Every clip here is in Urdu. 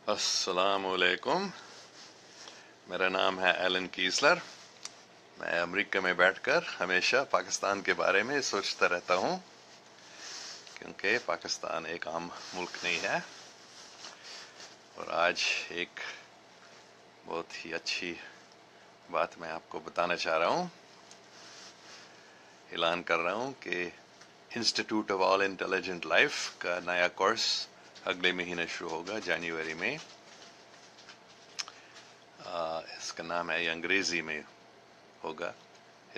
السلام علیکم. میرا نام ہے ایلن کیسلر. میں امریکہ میں بیٹھ کر ہمیشہ پاکستان کے بارے میں سوچتا رہتا ہوں، کیونکہ پاکستان ایک عام ملک نہیں ہے. اور آج ایک بہت ہی اچھی بات میں آپ کو بتانا چاہ رہا ہوں. اعلان کر رہا ہوں کہ institute of all intelligent life کا نیا کورس اگلے مہینے شروع ہوگا، جنوری میں. اس کا نام ہے، یہ انگریزی میں ہوگا.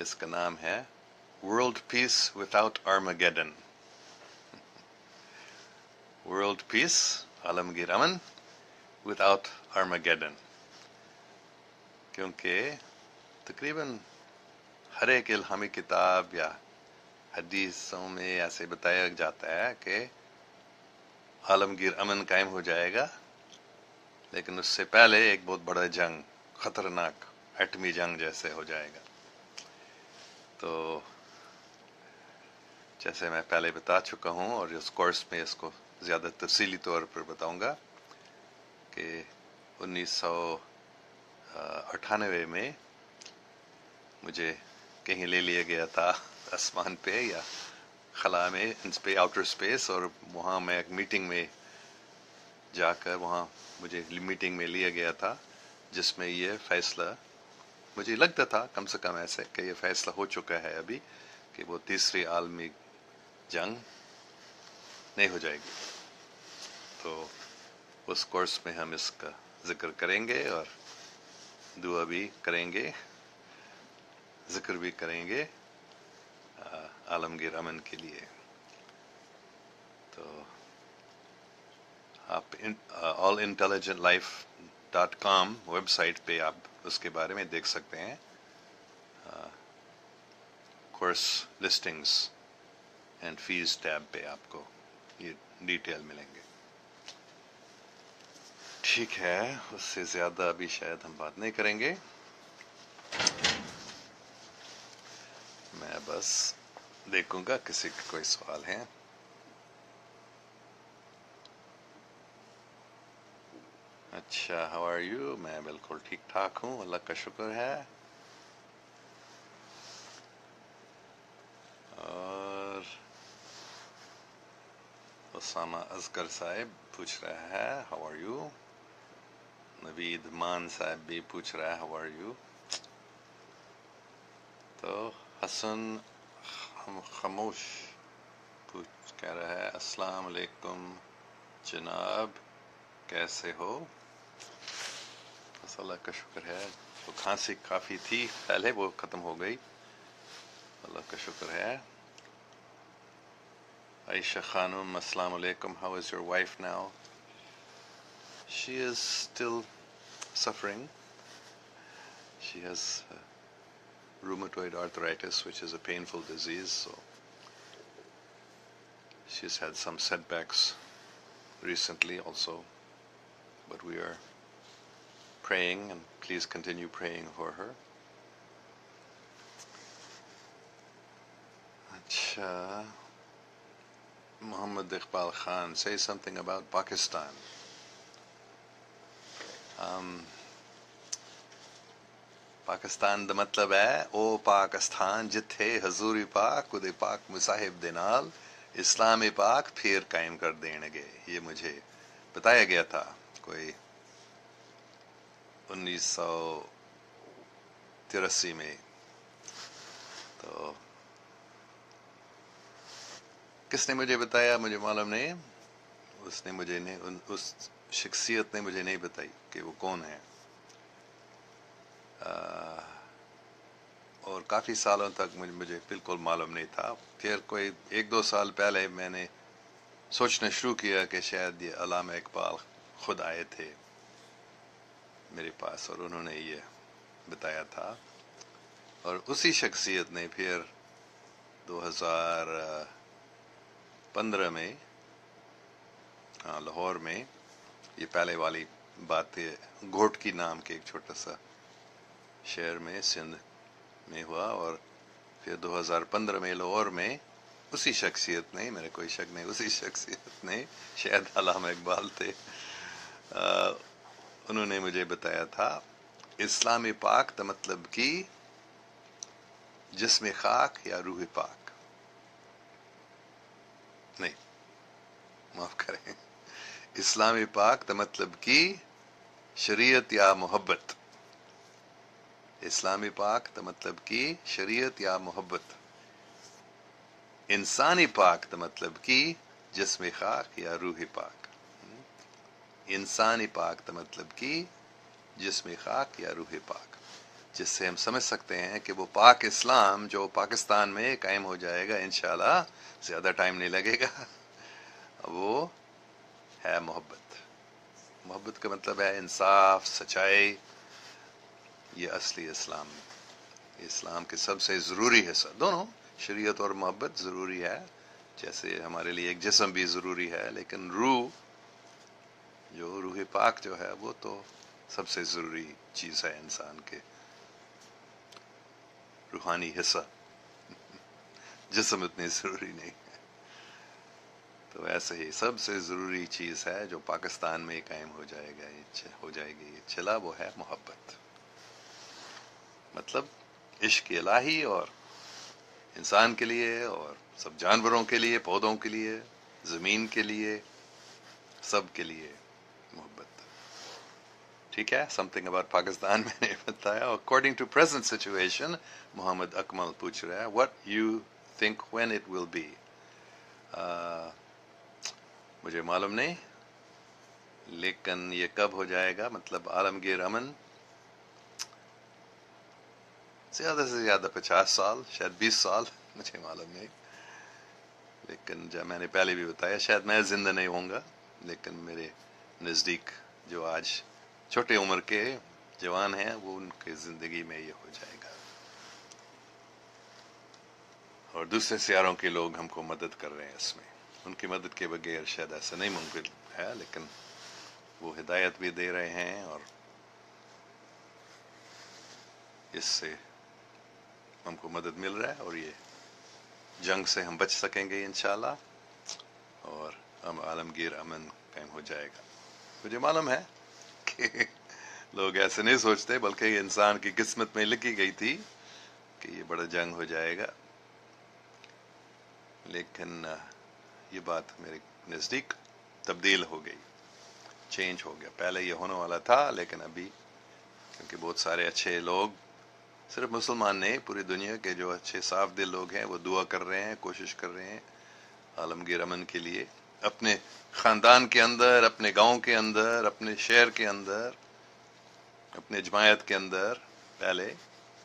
اس کا نام ہے world peace without Armageddon. World peace, عالمگیر امن، وداؤٹ آرمگیڈن. کیونکہ تقریباً ہر ایک الہامی کتاب یا حدیثوں میں ایسے بتایا جاتا ہے کہ عالمگیر امن قائم ہو جائے گا، لیکن اس سے پہلے ایک بہت بڑا جنگ، خطرناک ایٹمی جنگ جیسے ہو جائے گا. تو جیسے میں پہلے بتا چکا ہوں، اور اس کورس میں اس کو زیادہ تفصیلی طور پر بتاؤں گا کہ 1998 میں مجھے کہیں لے لیا گیا تھا آسمان پہ یا خلا میں، آؤٹر اسپیس، اور وہاں میں ایک میٹنگ میں جا کر وہاں مجھے میٹنگ میں لیا گیا تھا، جس میں یہ فیصلہ مجھے لگتا تھا کم سے کم ایسے کہ یہ فیصلہ ہو چکا ہے ابھی کہ وہ تیسری عالمی جنگ نہیں ہو جائے گی. تو اس کورس میں ہم اس کا ذکر کریں گے اور دعا بھی کریں گے، ذکر بھی کریں گے عالمگیر امن کے لیے. تو آپ allintelligentlife.com ویب سائٹ پہ آپ اس کے بارے میں دیکھ سکتے ہیں. Course listings and fees tab پہ آپ کو یہ ڈیٹیل ملیں گے. ٹھیک ہے، اس سے زیادہ ابھی شاید ہم بات نہیں کریں گے. میں بس دیکھوں گا کسی کا کوئی سوال ہے. اچھا، ہاؤ آر یو؟ میں بالکل ٹھیک ٹھاک ہوں، اللہ کا شکر ہے. اور اسامہ اصغر صاحب پوچھ رہا ہے ہاؤ آر یو. نوید مان صاحب بھی پوچھ رہا ہے ہاؤ آر یو. تو حسن خاموش کہہ رہا ہے السلام علیکم جناب، کیسے ہو؟ بس اللہ کا شکر ہے. تو کھانسی کافی تھی پہلے، وہ ختم ہو گئی، اللہ کا شکر ہے. عائشہ خانم السلام علیکم. How is your wife now? She is still suffering. She has rheumatoid arthritis, which is a painful disease, so she's had some setbacks recently also. But we are praying, and please continue praying for her. Acha. Muhammad Iqbal Khan, say something about Pakistan. Pakistan دا مطلب ہے او پاکستان جتھے حضوری پاک ادے پاک مصاحب دے نال اسلام پاک پھر قائم کر دین گے. یہ مجھے بتایا گیا تھا کوئی 1983 میں. تو کس نے مجھے بتایا مجھے معلوم نہیں. اس نے مجھے نہیں، اس شخصیت نے مجھے نہیں بتائی کہ وہ کون ہے. اور کافی سالوں تک مجھے بالکل معلوم نہیں تھا. پھر کوئی 1-2 سال پہلے میں نے سوچنا شروع کیا کہ شاید یہ علامہ اقبال خود آئے تھے میرے پاس اور انہوں نے یہ بتایا تھا. اور اسی شخصیت نے پھر 2015 میں لاہور میں یہ پہلے والی بات ہے، گھوٹکی نام کے ایک چھوٹا سا شہر میں سندھ میں ہوا. اور پھر 2015 میں لاہور میں اسی شخصیت نے، میرے کوئی شک نہیں، اسی شخصیت نے، شاید علامہ اقبال تھے، انہوں نے مجھے بتایا تھا اسلام پاک کا مطلب کی جسم خاک یا روح پاک نہیں، معاف کریں، اسلام پاک کا مطلب کی شریعت یا محبت، اسلامی پاک کا مطلب کی شریعت یا محبت، انسانی پاک کا مطلب کی جسم خاک یا روح پاک، انسانی پاک کا مطلب کی جسم خاک یا روح پاک، جس سے ہم سمجھ سکتے ہیں کہ وہ پاک اسلام جو پاکستان میں قائم ہو جائے گا انشاءاللہ، زیادہ ٹائم نہیں لگے گا، وہ ہے محبت۔ محبت کا مطلب ہے انصاف، سچائی، یہ اصلی اسلام، اسلام کے سب سے ضروری حصہ، دونوں شریعت اور محبت ضروری ہے، جیسے ہمارے لیے ایک جسم بھی ضروری ہے، لیکن روح پاک جو ہے وہ تو سب سے ضروری چیز ہے انسان کے روحانی حصہ، جسم اتنی ضروری نہیں ہے۔ تو ایسے ہی سب سے ضروری چیز ہے جو پاکستان میں قائم ہو جائے گی چلا، وہ ہے محبت، مطلب عشق الہی، اور انسان کے لیے اور سب جانوروں کے لیے، پودوں کے لیے، زمین کے لیے، سب کے لیے محبت۔ ٹھیک ہے، سم تھنگ اباؤٹ پاکستان میں نے بتایا۔ According to present situation, Muhammad Akmal پوچھ رہا ہے what you think when it will be, مجھے معلوم نہیں، لیکن یہ کب ہو جائے گا، مطلب عالمگیر امن زیادہ سے زیادہ 50 سال، شاید 20 سال، مجھے معلوم نہیں، لیکن جب میں نے پہلے بھی بتایا شاید میں زندہ نہیں ہوں گا، لیکن میرے نزدیک جو آج چھوٹے عمر کے جوان ہیں وہ ان کی زندگی میں یہ ہو جائے گا، اور دوسرے سیاروں کے لوگ ہم کو مدد کر رہے ہیں اس میں، ان کی مدد کے بغیر شاید ایسا نہیں ممکن ہے، لیکن وہ ہدایت بھی دے رہے ہیں، اور اس سے ہم کو مدد مل رہا ہے، اور یہ جنگ سے ہم بچ سکیں گے انشاءاللہ، اور ہم عالمگیر امن قائم ہو جائے گا۔ مجھے معلوم ہے کہ لوگ ایسے نہیں سوچتے، بلکہ یہ انسان کی قسمت میں لکھی گئی تھی کہ یہ بڑا جنگ ہو جائے گا، لیکن یہ بات میرے نزدیک تبدیل ہو گئی، چینج ہو گیا، پہلے یہ ہونے والا تھا، لیکن ابھی کیونکہ بہت سارے اچھے لوگ، صرف مسلمان نہیں، پوری دنیا کے جو اچھے صاف دل لوگ ہیں وہ دعا کر رہے ہیں، کوشش کر رہے ہیں عالمگیر امن کے لیے، اپنے خاندان کے اندر، اپنے گاؤں کے اندر، اپنے شہر کے اندر، اپنے جماعت کے اندر، پہلے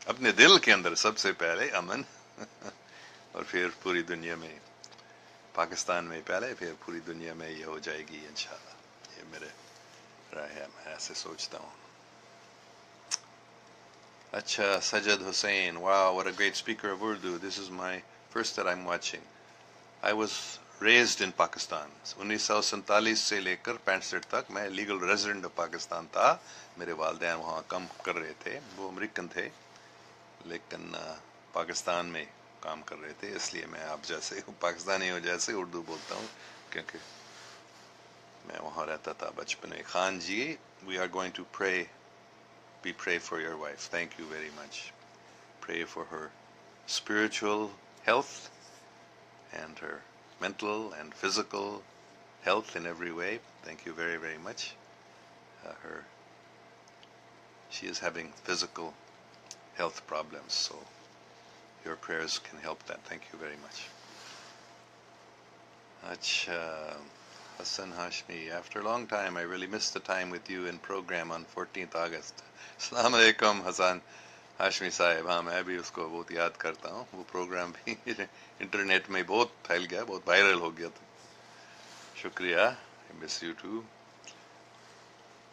اپنے دل کے اندر سب سے پہلے امن اور پھر پوری دنیا میں، پاکستان میں پہلے، پھر پوری دنیا میں یہ ہو جائے گی انشاءاللہ، یہ میرے رائے ہے، میں ایسے سوچتا ہوں۔ اچھا، سجد حسین، wow, what a great speaker of Urdu. This is my first that I'm watching. I was raised in Pakistan. 1947 سے لے کر 65 تک میں لیگل ریزیڈنٹ آف پاکستان تھا، میرے والدین وہاں کام کر رہے تھے، وہ امریکن تھے، لیکن پاکستان میں کام کر رہے تھے، اس لیے میں آپ جیسے پاکستانیوں جیسے اردو بولتا ہوں، کیونکہ میں وہاں رہتا تھا بچپن میں۔ خان جی، we are going to pray for your wife. Thank you very much. Pray for her spiritual health and her mental and physical health in every way. Thank you very, very much. She is having physical health problems, so your prayers can help that. Thank you very much. Acha, Hassan Hashmi, after a long time, I really missed the time with you in program on 14th August. Assalamu alaikum, Hassan Hashmi صاحب، ہاں میں بھی اس کو بہت یاد کرتا ہوں، وہ پروگرام بھی انٹرنیٹ میں بہت پھیل گیا، بہت وائرل ہو گیا تھا، شکریہ، miss you too.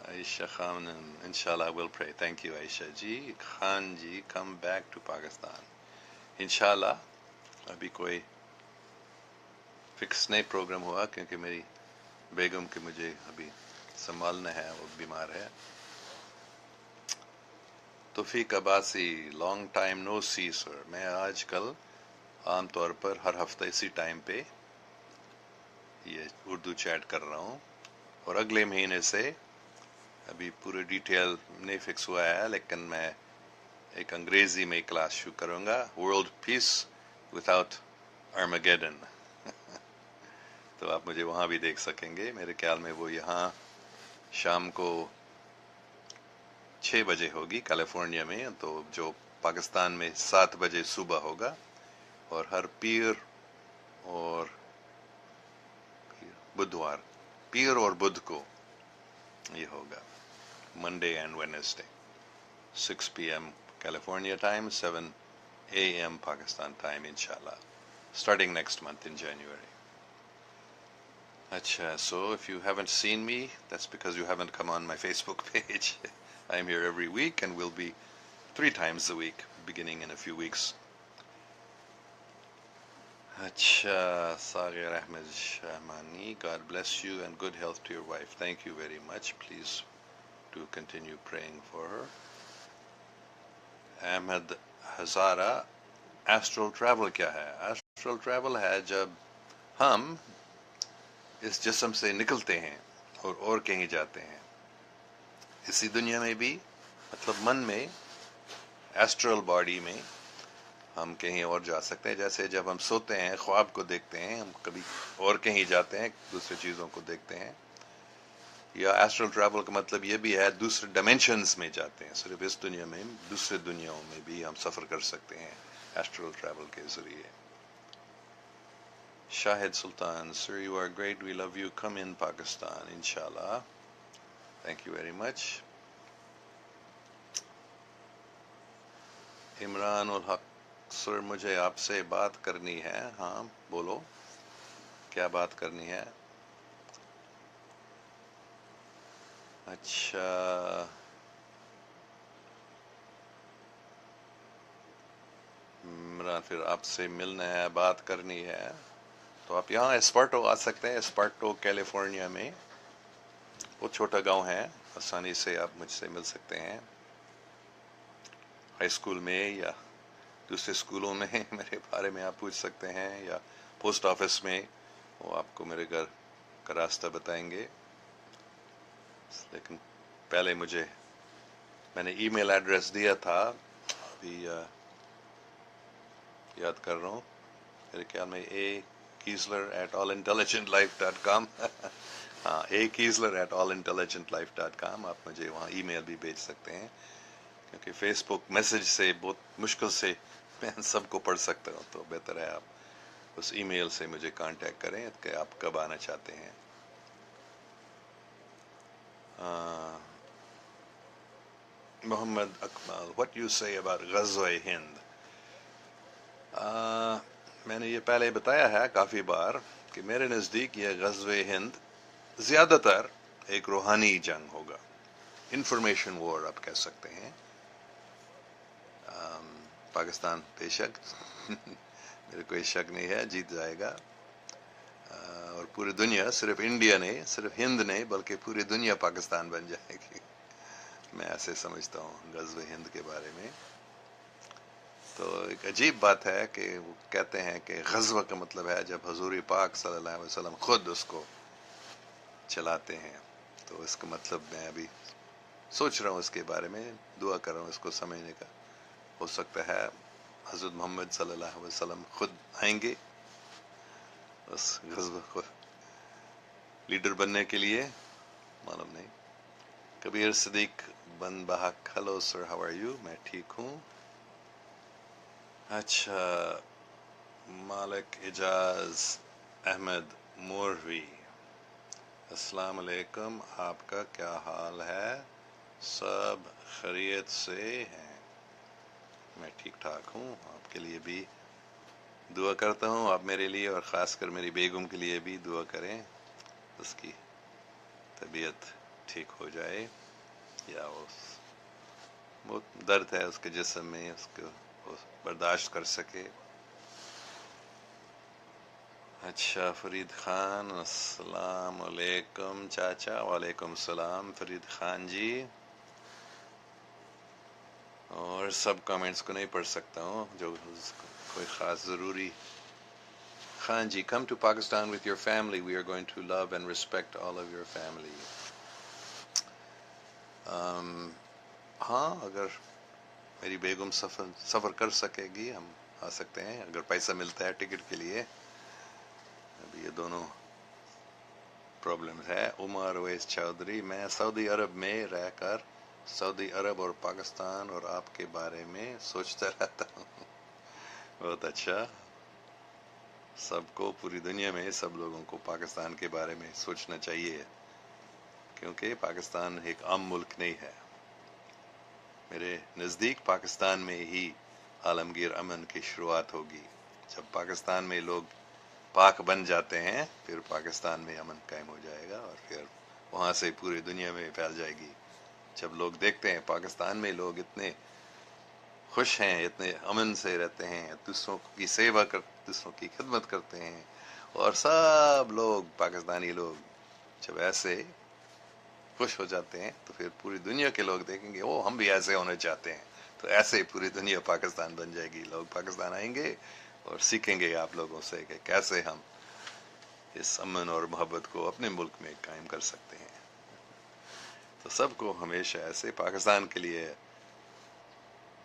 Ayesha Khan, انشاءاللہ will pray, thank you Ayesha ji. Khan ji, come back to Pakistan انشاءاللہ، ابھی کوئی فکس نہیں پروگرام ہوا، کیونکہ میری بیگم کے مجھے ابھی سنبھالنا ہے، وہ بیمار ہے۔ توفیق عباسی، لانگ ٹائم نو سی سر، میں آج کل عام طور پر ہر ہفتہ اسی ٹائم پہ یہ اردو چیٹ کر رہا ہوں، اور اگلے مہینے سے ابھی پورے ڈیٹیل نہیں فکس ہوا ہے، لیکن میں ایک انگریزی میں کلاس شروع کروں گا، ورلڈ پیس وداؤٹ آرمیگیڈن. تو آپ مجھے وہاں بھی دیکھ سکیں گے. میرے خیال میں وہ یہاں شام کو 6 بجے ہوگی کیلیفورنیا میں، تو جو پاکستان میں 7 بجے صبح ہوگا. اور ہر اور بدھوار پیر اور بدھ کو یہ ہوگا، Monday and Wednesday 6 p.m. California time, 7 a.m. Pakistan time, inshallah, starting next month in January. Acha, so if you haven't seen me, that's because you haven't come on my Facebook page. I'm here every week and will be 3 times a week, beginning in a few weeks. Acha, Sagir Ahmed Shahmani, God bless you and good health to your wife. Thank you very much. Please do continue praying for her. Ahmed Hazara, astral travel کیا ہے؟ ایسٹرل ٹریول ہے جب ہم اس جسم سے نکلتے ہیں اور کہیں جاتے ہیں، اسی دنیا میں بھی، مطلب من میں، ایسٹرل باڈی میں ہم کہیں اور جا سکتے ہیں. جیسے جب ہم سوتے ہیں، خواب کو دیکھتے ہیں، ہم کبھی اور کہیں جاتے ہیں، دوسرے چیزوں کو دیکھتے ہیں. یا ایسٹرل ٹریول کا مطلب یہ بھی ہے دوسرے ڈائمینشنز میں جاتے ہیں، صرف اس دنیا میں، دوسرے دنیاؤں میں بھی ہم سفر کر سکتے ہیں ایسٹرل ٹریول کے ذریعے. Shahid Sultan, sir, you are great. We love you. Come in Pakistan, inshallah. Thank you very much. Imran ul Haq, sir, مجھے آپ سے بات کرنی ہے. ہاں بولو, کیا بات کرنی ہے؟ اچھا, عمران, پھر آپ سے ملنا ہے، بات کرنی ہے، تو آپ یہاں اسپارٹو آ سکتے ہیں. اسپارٹو کیلیفورنیا میں بہت چھوٹا گاؤں ہے، آسانی سے آپ مجھ سے مل سکتے ہیں. ہائی اسکول میں یا دوسرے اسکولوں میں میرے بارے میں آپ پوچھ سکتے ہیں، یا پوسٹ آفس میں، وہ آپ کو میرے گھر کا راستہ بتائیں گے. لیکن پہلے میں نے ای میل ایڈریس دیا تھا، ابھی یاد کر رہا ہوں، میرے خیال میں a.keesler@allintelligentlife.com ہاں a.keesler@allintelligentlife.com. آپ مجھے وہاں ای میل بھی بھیج سکتے ہیں، کیونکہ فیس بک میسج سے بہت مشکل سے میں سب کو پڑھ سکتا ہوں، تو بہتر ہے آپ اس ای میل سے مجھے کانٹیکٹ کریں کہ آپ کب آنا چاہتے ہیں. محمد اکمل, what you say about غزوہ ہند؟ میں نے یہ پہلے بتایا ہے کافی بار کہ میرے نزدیک یہ غزوہ ہند زیادہ تر ایک روحانی جنگ ہوگا، انفارمیشن وار آپ کہہ سکتے ہیں. پاکستان بے شک میرے کوئی شک نہیں ہے جیت جائے گا، اور پوری دنیا، صرف انڈیا نہیں، صرف ہند نہیں، بلکہ پوری دنیا پاکستان بن جائے گی. میں ایسے سمجھتا ہوں غزوہ ہند کے بارے میں. تو ایک عجیب بات ہے کہ وہ کہتے ہیں کہ غزوہ کا مطلب ہے جب حضور پاک صلی اللہ علیہ وسلم خود اس کو چلاتے ہیں. تو اس کا مطلب میں ابھی سوچ رہا ہوں اس کے بارے میں، دعا کر رہا ہوں اس کو سمجھنے کا. ہو سکتا ہے حضرت محمد صلی اللہ علیہ وسلم خود آئیں گے اس غزوہ کو لیڈر بننے کے لیے، معلوم نہیں. کبیر صدیق بن بحق, hello sir, how are you? میں ٹھیک ہوں. اچھا, مالک اعجاز احمد موروی, السلام علیکم, آپ کا کیا حال ہے؟ سب خیریت سے ہیں؟ میں ٹھیک ٹھاک ہوں. آپ کے لیے بھی دعا کرتا ہوں، آپ میرے لیے اور خاص کر میری بیگم کے لیے بھی دعا کریں، اس کی طبیعت ٹھیک ہو جائے، یا بہت درد ہے اس کے جسم میں، اس کو برداشت کر سکے. اچھا, فرید خان, السلام علیکم چاچا. وعلیکم السلام فرید خان جی. اور سب کامنٹس کو نہیں پڑھ سکتا ہوں، جو کوئی خاص ضروری. خان جی, come to Pakistan with your family. We are going to love and respect all of your family. ہاں اگر میری بیگم سفر کر سکے گی ہم آ سکتے ہیں، اگر پیسہ ملتا ہے ٹکٹ کے لیے. ابھی یہ دونوں پرابلمز ہے. عمر اویس چودھری: میں سعودی عرب میں رہ کر سعودی عرب اور پاکستان اور آپ کے بارے میں سوچتا رہتا ہوں. بہت اچھا. سب کو، پوری دنیا میں سب لوگوں کو پاکستان کے بارے میں سوچنا چاہیے، کیونکہ پاکستان ایک عام ملک نہیں ہے. میرے نزدیک پاکستان میں ہی عالمگیر امن کی شروعات ہوگی. جب پاکستان میں لوگ پاک بن جاتے ہیں پھر پاکستان میں امن قائم ہو جائے گا اور پھر وہاں سے پوری دنیا میں پھیل جائے گی. جب لوگ دیکھتے ہیں پاکستان میں لوگ اتنے خوش ہیں، اتنے امن سے رہتے ہیں، دوسروں کی سیوا کر، دوسروں کی خدمت کرتے ہیں، اور سب لوگ پاکستانی لوگ جب ایسے خوش ہو جاتے ہیں تو پھر پوری دنیا کے لوگ دیکھیں گے او ہم بھی ایسے ہونے چاہتے ہیں. تو ایسے ہی پوری دنیا پاکستان بن جائے گی. لوگ پاکستان آئیں گے اور سیکھیں گے آپ لوگوں سے کہ کیسے ہم اس امن اور محبت کو اپنے ملک میں قائم کر سکتے ہیں. تو سب کو ہمیشہ ایسے پاکستان کے لیے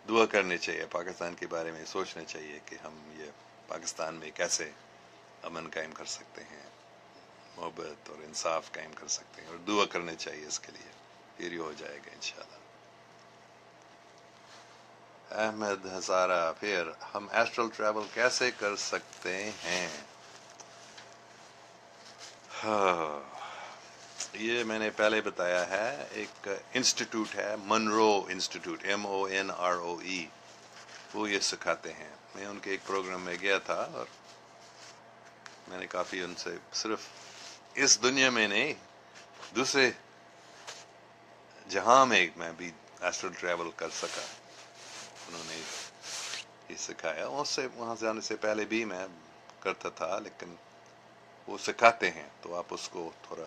دعا کرنی چاہیے، پاکستان کے بارے میں سوچنا چاہیے کہ ہم یہ پاکستان میں کیسے امن قائم کر سکتے ہیں، محبت اور انصاف قائم کر سکتے ہیں، اور دعا کرنے چاہیے اس کے لیے. پھر یہ ہو جائے گا انشاءاللہ. احمد ہزارہ: پھر ہم ایسٹرل ٹریول کیسے کر سکتے ہیں؟ یہ میں نے پہلے بتایا ہے. ایک انسٹیٹیوٹ ہے، منرو انسٹیٹیوٹ، MONROE، وہ یہ سکھاتے ہیں. میں ان کے ایک پروگرام میں گیا تھا اور میں نے کافی ان سے، صرف اس دنیا میں نہیں دوسرے جہاں میں بھی ایسٹرل ٹریول کر سکا. انہوں نے یہ سکھایا. اس سے وہاں جانے سے پہلے بھی میں کرتا تھا، لیکن وہ سکھاتے ہیں تو آپ اس کو تھوڑا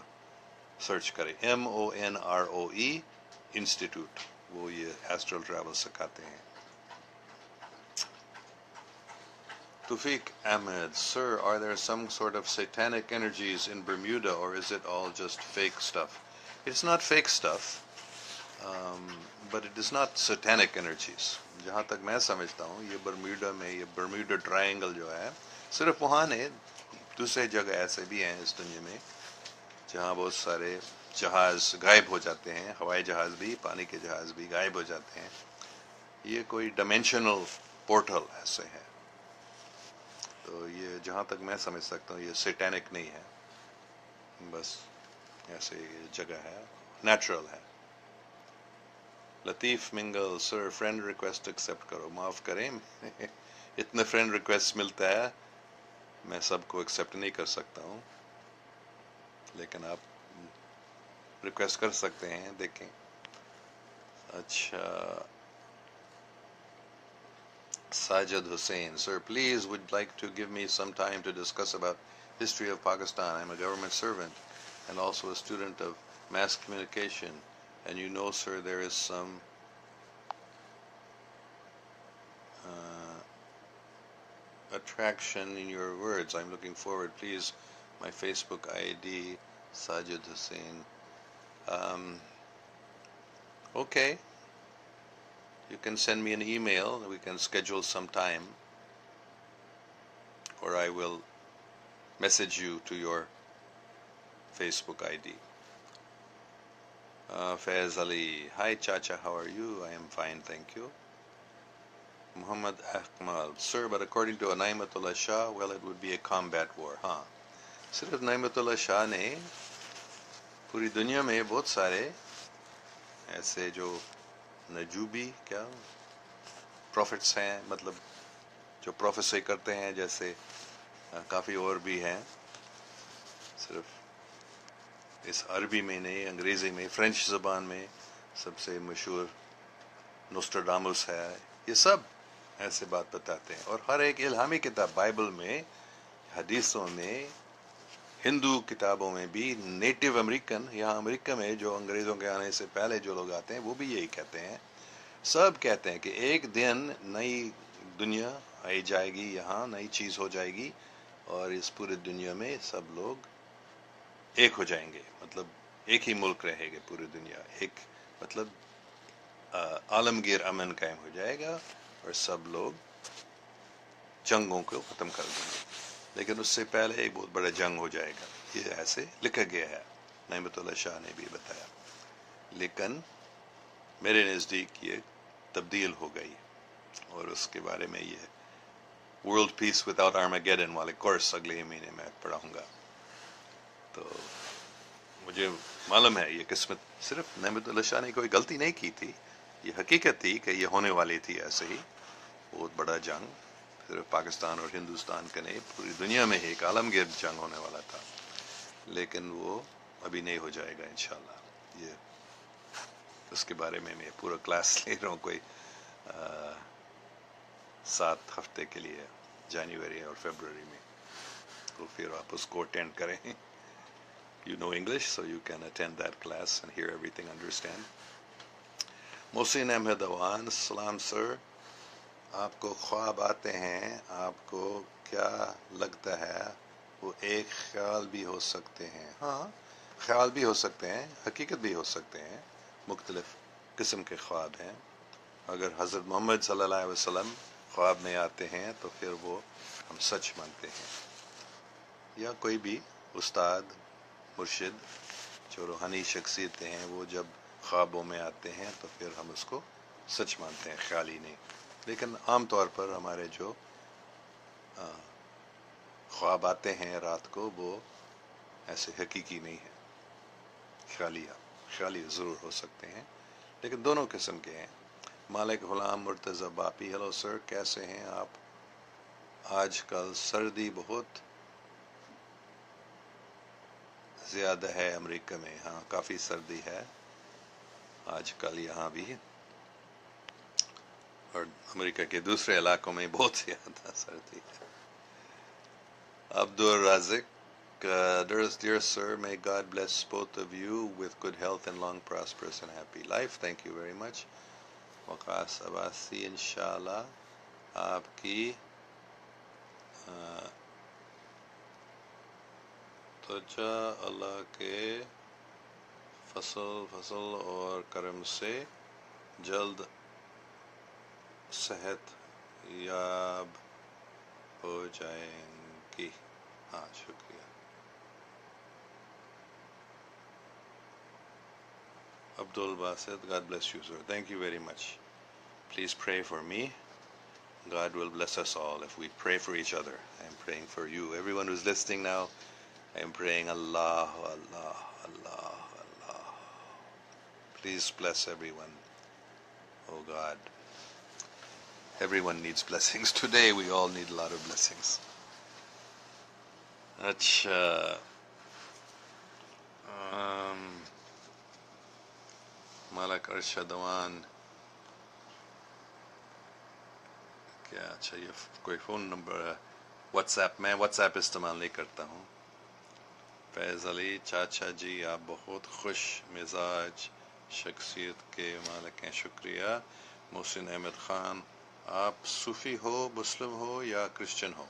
سرچ کریں. MONROE انسٹیٹیوٹ، وہ یہ ایسٹرل ٹریول سکھاتے ہیں. Tufik Ahmed: Sir, are there some sort of satanic energies in Bermuda or is it all just fake stuff? It's not fake stuff, but it is not satanic energies. جہاں تک میں سمجھتا ہوں یہ برمیوڈا میں، یہ برمیوڈا ٹرائنگل جو ہے، صرف وہاں نہیں، دوسرے جگہ ایسے بھی ہیں اس دنیا میں جہاں بہت سارے جہاز غائب ہو جاتے ہیں، ہوائی جہاز بھی، پانی کے جہاز بھی غائب ہو جاتے ہیں. یہ کوئی ڈائمینشنل پورٹل ایسے ہے. تو یہ جہاں تک میں سمجھ سکتا ہوں یہ سیٹینک نہیں ہے، بس ایسے جگہ ہے، نیچرل ہے. لطیف منگل: سر فرینڈ ریکویسٹ ایکسیپٹ کرو. معاف کریں اتنے فرینڈ ریکویسٹ ملتا ہے میں سب کو ایکسیپٹ نہیں کر سکتا ہوں، لیکن آپ ریکویسٹ کر سکتے ہیں. دیکھیں. اچھا. Sajid Hussain: Sir, please would like to give me some time to discuss about history of Pakistan. I'm a government servant and also a student of mass communication. And you know, sir, there is some attraction in your words. I'm looking forward. Please, my Facebook ID, Sajid Hussain. Okay. You can send me an email. We can schedule some time. Or I will message you to your Facebook ID. Faiz Ali: Hi Chacha, how are you? I am fine, thank you. Muhammad Akmal: Sir, but according to Naimatullah Shah, well, it would be a combat war. ہاں، صرف نعمتullah شاہ نے پوری دنیا میں بہت سارے ایسے جو نجوبی کیا پروفٹس ہیں، مطلب جو پروفیسی کرتے ہیں، جیسے کافی اور بھی ہیں، صرف اس عربی میں نہیں، انگریزی میں، فرینچ زبان میں سب سے مشہور نوسٹراڈاموس ہے. یہ سب ایسے بات بتاتے ہیں. اور ہر ایک الہامی کتاب، بائبل میں، حدیثوں میں، ہندو کتابوں میں بھی، نیٹو امریکن یہاں امریکہ میں جو انگریزوں کے آنے سے پہلے جو لوگ آتے ہیں وہ بھی یہی کہتے ہیں. سب کہتے ہیں کہ ایک دن نئی دنیا آئی جائے گی، یہاں نئی چیز ہو جائے گی اور اس پورے دنیا میں سب لوگ ایک ہو جائیں گے، مطلب ایک ہی ملک رہے گا پوری دنیا، ایک مطلب عالمگیر امن قائم ہو جائے گا اور سب لوگ جنگوں کو ختم کر دیں گے. لیکن اس سے پہلے ایک بہت بڑا جنگ ہو جائے گا، یہ ایسے لکھا گیا ہے، نعمت اللہ شاہ نے بھی بتایا. لیکن میرے نزدیک یہ تبدیل ہو گئی، اور اس کے بارے میں یہ ورلڈ پیس وداؤٹ آرمیگیڈن والے کورس اگلے ہی مہینے میں پڑھاؤں گا. تو مجھے معلوم ہے یہ قسمت، صرف نعمت اللہ شاہ نے کوئی غلطی نہیں کی تھی، یہ حقیقت تھی کہ یہ ہونے والی تھی ایسے ہی بہت بڑا جنگ، صرف پاکستان اور ہندوستان کا نہیں، پوری دنیا میں ایک عالمگیر جنگ ہونے والا تھا. لیکن وہ ابھی نہیں ہو جائے گا انشاءاللہ. یہ اس کے بارے میں پورا کلاس لے رہا ہوں، کوئی 7 ہفتے کے لیے، جنوری اور فیبروری میں. تو پھر آپ اس کو اٹینڈ کریں. You know English, so you can attend that class and hear everything, understand. محسن احمد اوان، السلام سر. آپ کو خواب آتے ہیں، آپ کو کیا لگتا ہے وہ ایک خیال بھی ہو سکتے ہیں؟ ہاں، خیال بھی ہو سکتے ہیں، حقیقت بھی ہو سکتے ہیں، مختلف قسم کے خواب ہیں. اگر حضرت محمد صلی اللہ علیہ وسلم خواب میں آتے ہیں تو پھر وہ ہم سچ مانتے ہیں، یا کوئی بھی استاد، مرشد، جو روحانی شخصیتیں ہیں، وہ جب خوابوں میں آتے ہیں تو پھر ہم اس کو سچ مانتے ہیں، خیالی نہیں. لیکن عام طور پر ہمارے جو خواب آتے ہیں رات کو، وہ ایسے حقیقی نہیں ہیں، خیالی ضرور ہو سکتے ہیں، لیکن دونوں قسم کے ہیں. مالک غلام مرتضی باپی، ہیلو سر، کیسے ہیں آپ؟ آج کل سردی بہت زیادہ ہے امریکہ میں. ہاں، کافی سردی ہے آج کل یہاں بھی، اور امریکہ کے دوسرے علاقوں میں بہت زیادہ سردی ہے. عبد Razaq, dear sir, may God bless both of you with good health and long, prosperous and happy life. Thank you very much. وقاص عباسی، انشاءاللہ آپ کی توجہ اللہ کے فضل اور کرم سے جلد صحت یاب ہو جائیں گی. ہاں، شکریہ. Abdul Basit, God bless you, sir. Thank you very much. Please pray for me. God will bless us all if we pray for each other. I am praying for you. Everyone who's listening now, I am praying Allah, Allah, Allah, Allah. Please bless everyone. Oh God. Everyone needs blessings. Today we all need a lot of blessings. اچھا، مالک ارشد اوان، کیا؟ اچھا، یہ کوئی فون نمبر ہے؟ واٹس ایپ، میں واٹس ایپ استعمال نہیں کرتا ہوں. فیض علی، چاچا جی آپ بہت خوش مزاج شخصیت کے مالک ہیں، شکریہ. محسن احمد خان، آپ صوفی ہو، مسلم ہو یا کرسچن ہو؟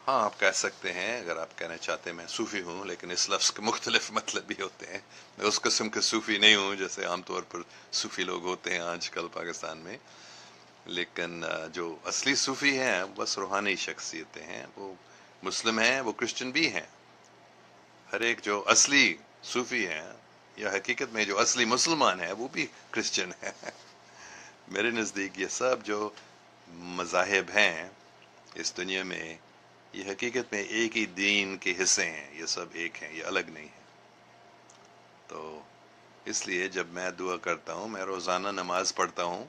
ہاں، آپ کہہ سکتے ہیں، اگر آپ کہنا چاہتے ہیں میں صوفی ہوں، لیکن اس لفظ کے مختلف مطلب بھی ہوتے ہیں. میں اس قسم کے صوفی نہیں ہوں جیسے عام طور پر صوفی لوگ ہوتے ہیں آج کل پاکستان میں. لیکن جو اصلی صوفی ہیں بس روحانی شخصیتیں ہیں، وہ مسلم ہیں، وہ کرسچن بھی ہیں. ہر ایک جو اصلی صوفی ہیں یا حقیقت میں جو اصلی مسلمان ہیں وہ بھی کرسچن ہیں. میرے نزدیک یہ سب جو مذاہب ہیں اس دنیا میں، یہ حقیقت میں ایک ہی دین کے حصے ہیں، یہ سب ایک ہیں، یہ الگ نہیں ہیں. تو اس لیے جب میں دعا کرتا ہوں، میں روزانہ نماز پڑھتا ہوں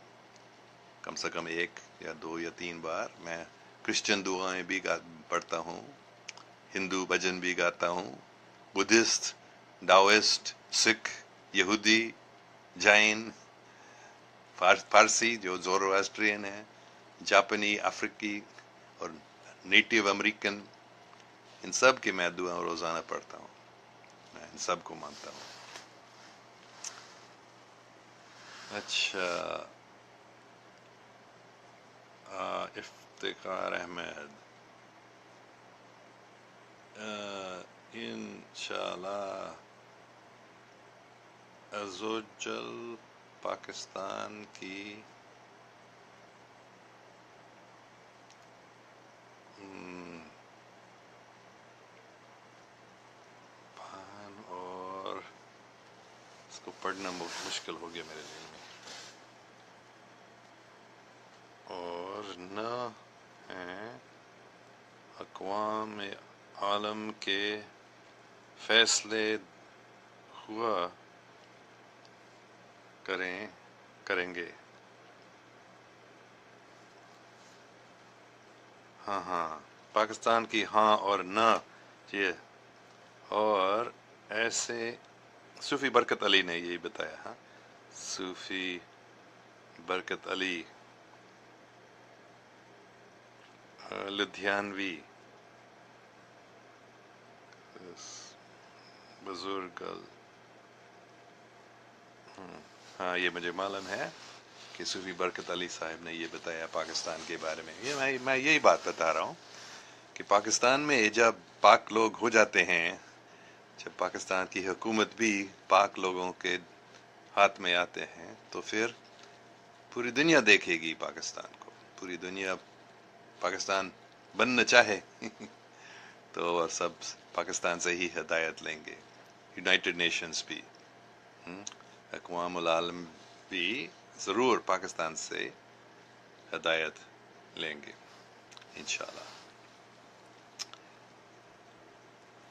کم سے کم 1 یا 2 یا 3 بار. میں کرسچن دعائیں بھی پڑھتا ہوں، ہندو بھجن بھی گاتا ہوں، بدھسٹ، ڈاوسٹ، سکھ، یہودی، جین، فارسی جو زوراسٹرین ہیں، جاپنی، افریقی اور نیٹو امریکن، ان سب کی میں دعا روزانہ پڑھتا ہوں. میں ان سب کو مانتا ہوں. اچھا، افتخار احمد، انشاءاللہ عزوجل پاکستان کی بہن، اور اس کو پڑھنا بہت مشکل ہو گیا میرے لیے میں، اور نہ ہیں اقوام عالم کے فیصلے ہوا کریں گے. ہاں ہاں، پاکستان کی ہاں اور نہ یہ، اور ایسے صوفی برکت علی نے یہی بتایا. ہاں، صوفی برکت علی لدھیانوی بزرگ. ہاں، یہ مجھے معلوم ہے کہ صوفی برکت علی صاحب نے یہ بتایا پاکستان کے بارے میں. یہ میں یہی بات بتا رہا ہوں کہ پاکستان میں جب پاک لوگ ہو جاتے ہیں، جب پاکستان کی حکومت بھی پاک لوگوں کے ہاتھ میں آتے ہیں، تو پھر پوری دنیا دیکھے گی پاکستان کو. پوری دنیا پاکستان بننا چاہے تو اور سب پاکستان سے ہی ہدایت لیں گے. یونائٹڈ نیشنز بھی، اقوام العالم بھی ضرور پاکستان سے ہدایت لیں گے انشاءاللہ.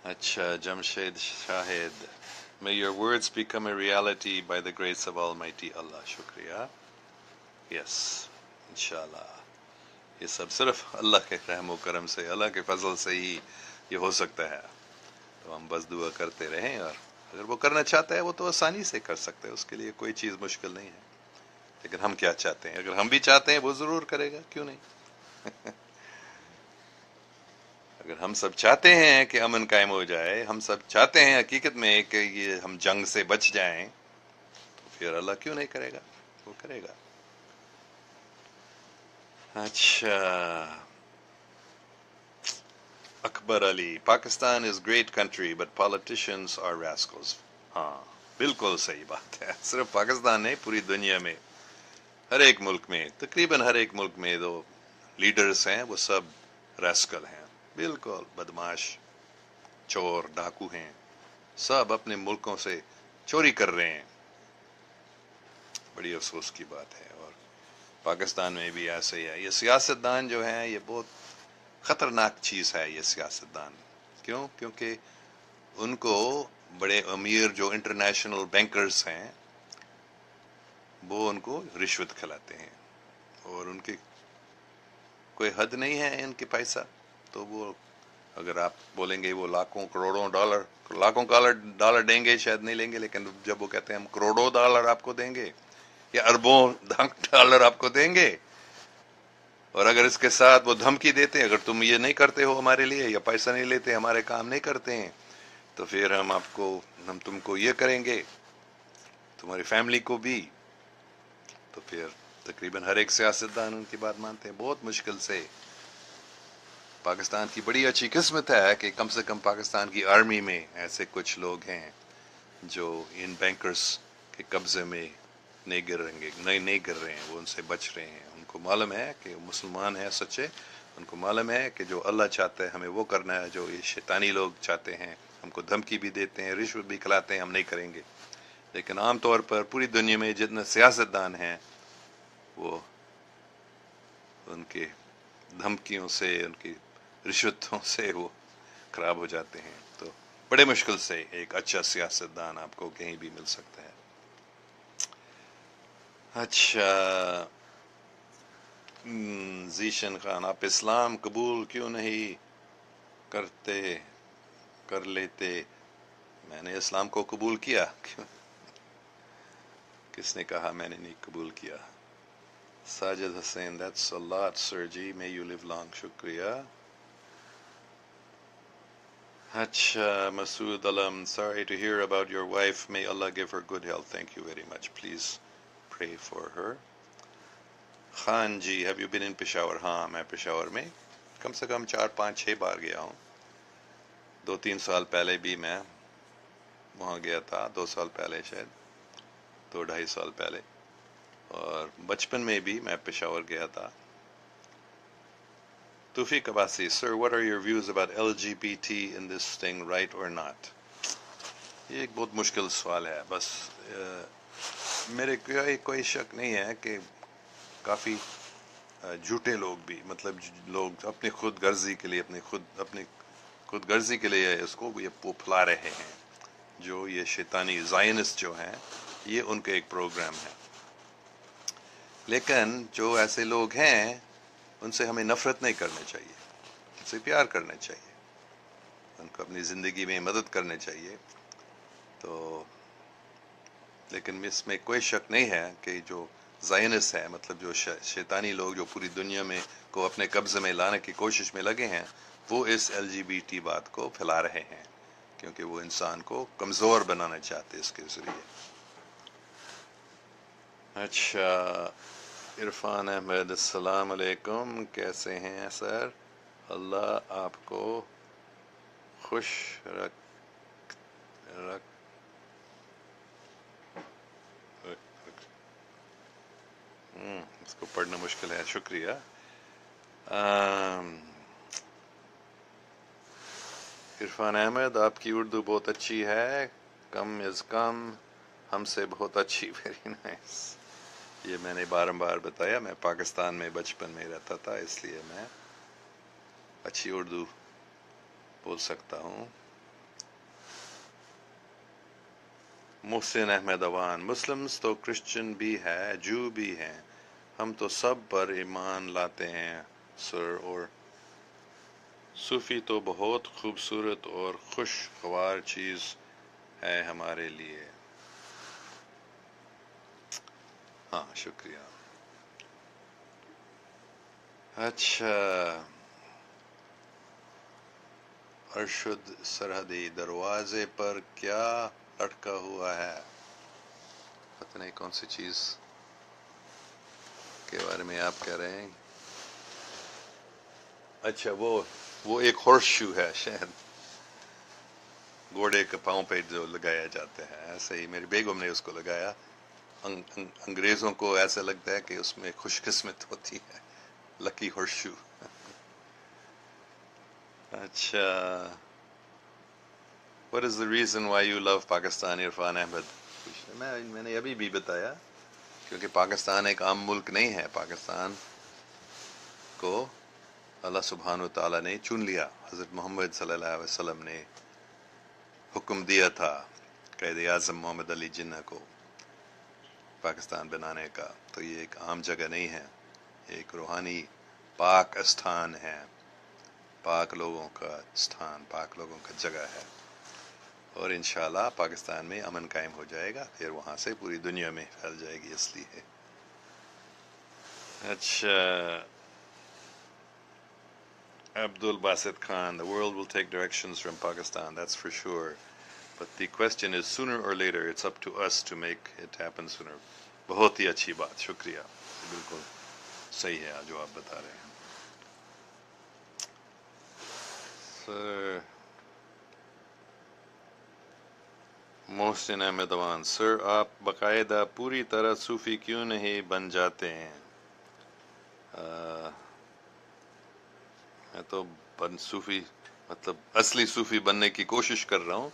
اچھا، جمشید شاہد، may your words become a reality by the grace of Almighty Allah. شکریہ. یس، انشاءاللہ. یہ سب صرف اللہ کے رحم و کرم سے، اللہ کے فضل سے ہی یہ ہو سکتا ہے. تو ہم بس دعا کرتے رہیں، اور اگر وہ کرنا چاہتا ہے وہ تو آسانی سے کر سکتا ہے، اس کے لیے کوئی چیز مشکل نہیں ہے. لیکن ہم کیا چاہتے ہیں؟ اگر ہم بھی چاہتے ہیں وہ ضرور کرے گا، کیوں نہیں؟ اگر ہم سب چاہتے ہیں کہ امن قائم ہو جائے، ہم سب چاہتے ہیں حقیقت میں کہ یہ ہم جنگ سے بچ جائیں، تو پھر اللہ کیوں نہیں کرے گا؟ وہ کرے گا. اچھا، Akbar Ali, Pakistan is great country but politicians are rascals. ہاں، بالکل صحیح بات ہے. صرف پاکستان نہیں، پوری دنیا میں ہر ایک ملک میں، تقریباً ہر ایک ملک میں جو لیڈرز ہیں وہ سب ریسکل ہیں. بالکل بدماش، چور، ڈاکو ہیں. سب اپنے ملکوں سے چوری کر رہے ہیں. بڑی افسوس کی بات ہے. اور پاکستان میں بھی ایسے ہی ہے. یہ سیاست دان جو ہیں یہ بہت خطرناک چیز ہے. یہ سیاست دان کیونکہ ان کو بڑے امیر جو انٹرنیشنل بینکرز ہیں وہ ان کو رشوت کھلاتے ہیں، اور ان کی کوئی حد نہیں ہے ان کے پیسہ. تو وہ اگر آپ بولیں گے وہ لاکھوں کروڑوں ڈالر دیں گے، شاید نہیں لیں گے، لیکن جب وہ کہتے ہیں ہم کروڑوں ڈالر آپ کو دیں گے یا اربوں ڈالر آپ کو دیں گے، اور اگر اس کے ساتھ وہ دھمکی دیتے ہیں اگر تم یہ نہیں کرتے ہو ہمارے لیے یا پیسہ نہیں لیتے، ہمارے کام نہیں کرتے ہیں، تو پھر ہم تم کو یہ کریں گے، تمہاری فیملی کو بھی. تو پھر تقریباً ہر ایک سیاستدان ان کی بات مانتے ہیں. بہت مشکل سے. پاکستان کی بڑی اچھی قسمت ہے کہ کم سے کم پاکستان کی آرمی میں ایسے کچھ لوگ ہیں جو ان بینکرز کے قبضے میں نہیں گر رہے ہیں، وہ ان سے بچ رہے ہیں. ان کو معلوم ہے کہ مسلمان ہیں سچے، ان کو معلوم ہے کہ جو اللہ چاہتا ہے ہمیں وہ کرنا ہے، جو یہ شیطانی لوگ چاہتے ہیں ہم کو دھمکی بھی دیتے ہیں، رشوت بھی کھلاتے ہیں، ہم نہیں کریں گے. لیکن عام طور پر پوری دنیا میں جتنے سیاستدان ہیں وہ ان کے دھمکیوں سے، ان کی رشوتوں سے وہ خراب ہو جاتے ہیں. تو بڑے مشکل سے ایک اچھا سیاستدان آپ کو کہیں بھی مل سکتا ہے. اچھا، ذیشن خان، آپ اسلام قبول کیوں نہیں کر لیتے؟ میں نے اسلام کو قبول کیا. کس نے کہا میں نے نہیں قبول کیا؟ ساجد حسین، that's a lot sir G, may you live long. شکریہ. اچھا، مسعود علم، sorry to hear about your wife, may Allah give her good health. Thank you very much, please pray for her. Khan G, have you been in Peshawar? ہاں، میں پشاور میں کم سے کم 4 5 6 بار گیا ہوں. 2 3 سال پہلے بھی میں وہاں گیا تھا، 2 سال پہلے شاید. دو ڈھائی سال پہلے، اور بچپن میں بھی میں پشاور گیا تھا. توفیق عباسی: سر what are your views about LGBT in this thing, right or not؟ یہ ایک بہت مشکل سوال ہے. بس میرے کوئی شک نہیں ہے کہ کافی جھوٹے لوگ بھی، مطلب لوگ اپنی خود غرضی کے لیے اپنی خود غرضی کے لیے اس کو یہ پھیلا رہے ہیں. جو یہ شیطانی زائنسٹ جو ہیں، یہ ان کا ایک پروگرام ہے. لیکن جو ایسے لوگ ہیں ان سے ہمیں نفرت نہیں کرنی چاہیے، ان سے پیار کرنا چاہیے، ان کو اپنی زندگی میں مدد کرنی چاہیے. تو لیکن اس میں کوئی شک نہیں ہے کہ جو زائنس ہے، مطلب جو شیطانی لوگ جو پوری دنیا میں کو اپنے قبضے میں لانے کی کوشش میں لگے ہیں، وہ اس LGBT بات کو پھیلا رہے ہیں، کیونکہ وہ انسان کو کمزور بنانا چاہتے اس کے ذریعے. اچھا، عرفان احمد: السلام علیکم، کیسے ہیں سر؟ اللہ آپ کو خوش رکھ اس کو پڑھنا مشکل ہے. شکریہ. عرفان احمد: آپ کی اردو بہت اچھی ہے، کم از کم ہم سے بہت اچھی. Very nice. یہ میں نے بار بتایا، میں پاکستان میں بچپن میں رہتا تھا، اس لیے میں اچھی اردو بول سکتا ہوں. محسن احمد اوان: مسلمز تو کرسچن بھی ہے، جو بھی ہیں، ہم تو سب پر ایمان لاتے ہیں سر، اور صوفی تو بہت خوبصورت اور خوشگوار چیز ہے ہمارے لیے. ہاں، شکریہ. اچھا، ارشد سرحدی: دروازے پر کیا لٹکا ہوا ہے؟ پتہ نہیں کون سی چیز کے بارے میں آپ کہہ رہے ہیں. اچھا، وہ ایک ہارس شو ہے، شاید گھوڑے کے پاؤں پہ جو لگایا جاتا ہے. ایسے ہی میری بیگم نے اس کو لگایا. انگریزوں کو ایسا لگتا ہے کہ اس میں خوش قسمت ہوتی ہے. لکی ہارس شو. اچھا، what is the reason why you love Pakistan? Irfan Ahmad: میں نے ابھی بھی بتایا، کیونکہ پاکستان ایک عام ملک نہیں ہے. پاکستان کو اللہ سبحانہ و تعالیٰ نے چن لیا. حضرت محمد صلی اللہ علیہ وسلم نے حکم دیا تھا قائد اعظم محمد علی جناح کو پاکستان بنانے کا. تو یہ ایک عام جگہ نہیں ہے، ایک روحانی پاک استھان ہے، پاک لوگوں کا استھان، پاک لوگوں کا جگہ ہے. اور انشاءاللہ پاکستان میں امن قائم ہو جائے گا، پھر وہاں سے پوری دنیا میں پھیل جائے گی. اس لیے اچھا، Abdul Basit Khan: the world will take directions from Pakistan, that's for sure. But the question is, sooner or later, it's up to us to make it happen sooner. بہت ہی اچھی بات، شکریہ. بالکل صحیح ہے جو آپ بتا رہے ہیں. محسن احمد اوان: سر آپ باقاعدہ پوری طرح صوفی کیوں نہیں بن جاتے ہیں؟ میں تو صوفی، مطلب اصلی صوفی بننے کی کوشش کر رہا ہوں.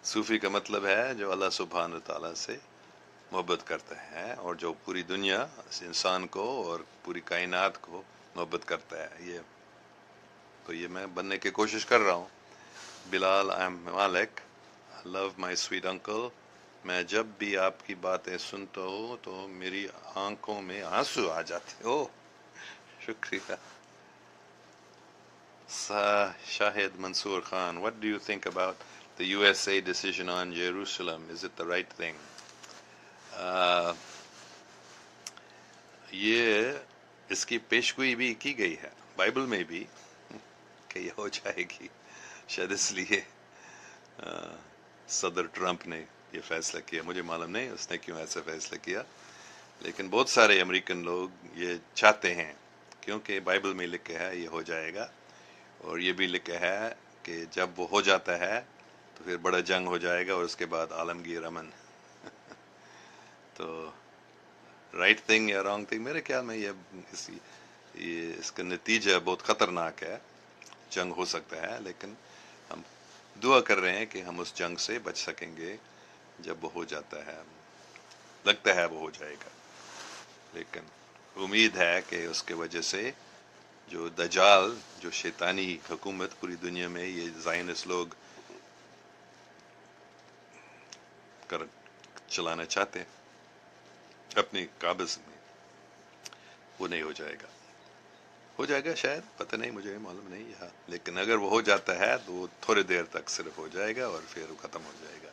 صوفی کا مطلب ہے جو اللہ سبحانہ تعالیٰ سے محبت کرتا ہے، اور جو پوری دنیا انسان کو اور پوری کائنات کو محبت کرتا ہے. یہ میں بننے کی کوشش کر رہا ہوں. بلال احمد مالک: لو مائی سویٹ انکل، میں جب بھی آپ کی باتیں سنتا ہوں تو میری آنکھوں میں آنسو آ جاتے. او شکریہ. شاہد Mansoor Khan: what do you think about the USA decision on Jerusalem? Is it the right thing? یہ اس کی پیشگوئی بھی کی گئی ہے بائبل میں بھی کہ یہ ہو جائے گی. شاید اس لیے صدر ٹرمپ نے یہ فیصلہ کیا. مجھے معلوم نہیں اس نے کیوں ایسا فیصلہ کیا، لیکن بہت سارے امریکن لوگ یہ چاہتے ہیں، کیونکہ بائبل میں لکھا ہے یہ ہو جائے گا، اور یہ بھی لکھا ہے کہ جب وہ ہو جاتا ہے تو پھر بڑا جنگ ہو جائے گا، اور اس کے بعد عالمگیر امن. تو رائٹ تھنگ یا رانگ تھنگ، میرے خیال میں یہ اس کا نتیجہ بہت خطرناک ہے. جنگ ہو سکتا ہے، لیکن ہم دعا کر رہے ہیں کہ ہم اس جنگ سے بچ سکیں گے جب وہ ہو جاتا ہے. لگتا ہے وہ ہو جائے گا، لیکن امید ہے کہ اس کے وجہ سے جو دجال، جو شیطانی حکومت پوری دنیا میں یہ زائنس لوگ چلانا چاہتے ہیں اپنی قابض میں، وہ نہیں ہو جائے گا. ہو جائے گا شاید، پتہ نہیں، مجھے معلوم نہیں یہاں، لیکن اگر وہ ہو جاتا ہے تو وہ تھوڑی دیر تک صرف ہو جائے گا اور پھر وہ ختم ہو جائے گا.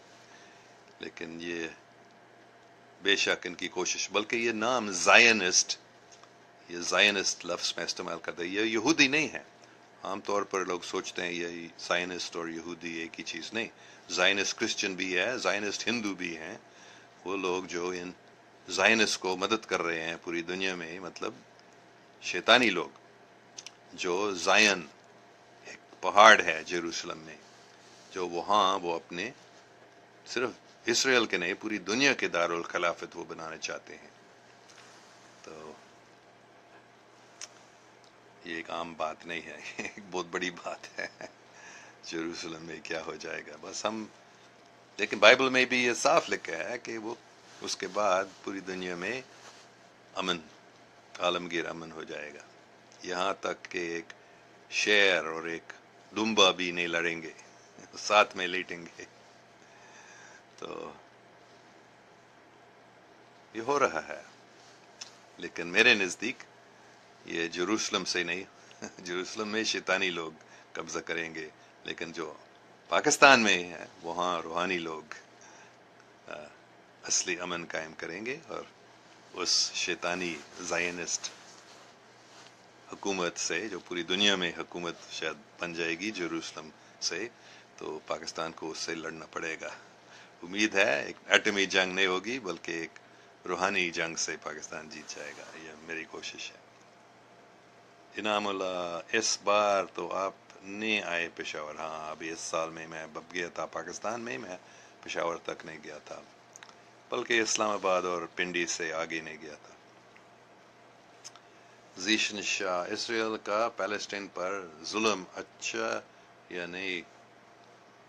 لیکن یہ بے شک ان کی کوشش، بلکہ یہ نام زائنسٹ، یہ زائنسٹ لفظ میں استعمال کرتا ہے، یہ یہودی نہیں ہے. عام طور پر لوگ سوچتے ہیں یہ زائنسٹ اور یہودی ایک ہی چیز. نہیں، زائنسٹ کرسچن بھی ہے، زائنسٹ ہندو بھی ہیں. وہ لوگ جو ان زائنسٹ کو مدد کر رہے ہیں پوری دنیا میں، مطلب شیطانی لوگ، جو زائن ایک پہاڑ ہے جیروسلم میں، جو وہاں وہ اپنے صرف اسرائیل کے نہیں پوری دنیا کے دارالخلافت وہ بنانا چاہتے ہیں. تو یہ ایک عام بات نہیں ہے، ایک بہت بڑی بات ہے. جیروسلم میں کیا ہو جائے گا بس ہم، لیکن بائبل میں بھی یہ صاف لکھا ہے کہ وہ اس کے بعد پوری دنیا میں امن، عالمگیر امن ہو جائے گا. یہاں تک کہ ایک شیر اور ایک دمبا بھی نہیں لڑیں گے، ساتھ میں لیٹیں گے. تو یہ ہو رہا ہے، لیکن میرے نزدیک یہ جیروسلم سے نہیں، جیروسلم میں شیطانی لوگ قبضہ کریں گے، لیکن جو پاکستان میں ہے وہاں روحانی لوگ اصلی امن قائم کریں گے. اور اس شیطانی زائنسٹ حکومت سے جو پوری دنیا میں حکومت شاید بن جائے گی جیروسلم سے، تو پاکستان کو اس سے لڑنا پڑے گا. امید ہے ایک ایٹمی جنگ نہیں ہوگی، بلکہ ایک روحانی جنگ سے پاکستان جیت جائے گا. یہ میری کوشش ہے. انعام اللہ، اس بار تو آپ نہیں آئے پشاور؟ ہاں، ابھی اس سال میں اب گیا تھا پاکستان میں پشاور تک نہیں گیا تھا، بلکہ اسلام آباد اور پنڈی سے آگے نہیں گیا تھا. ذیشن شاہ، اسرائیل کا پیلسٹین پر ظلم اچھا یا نہیں؟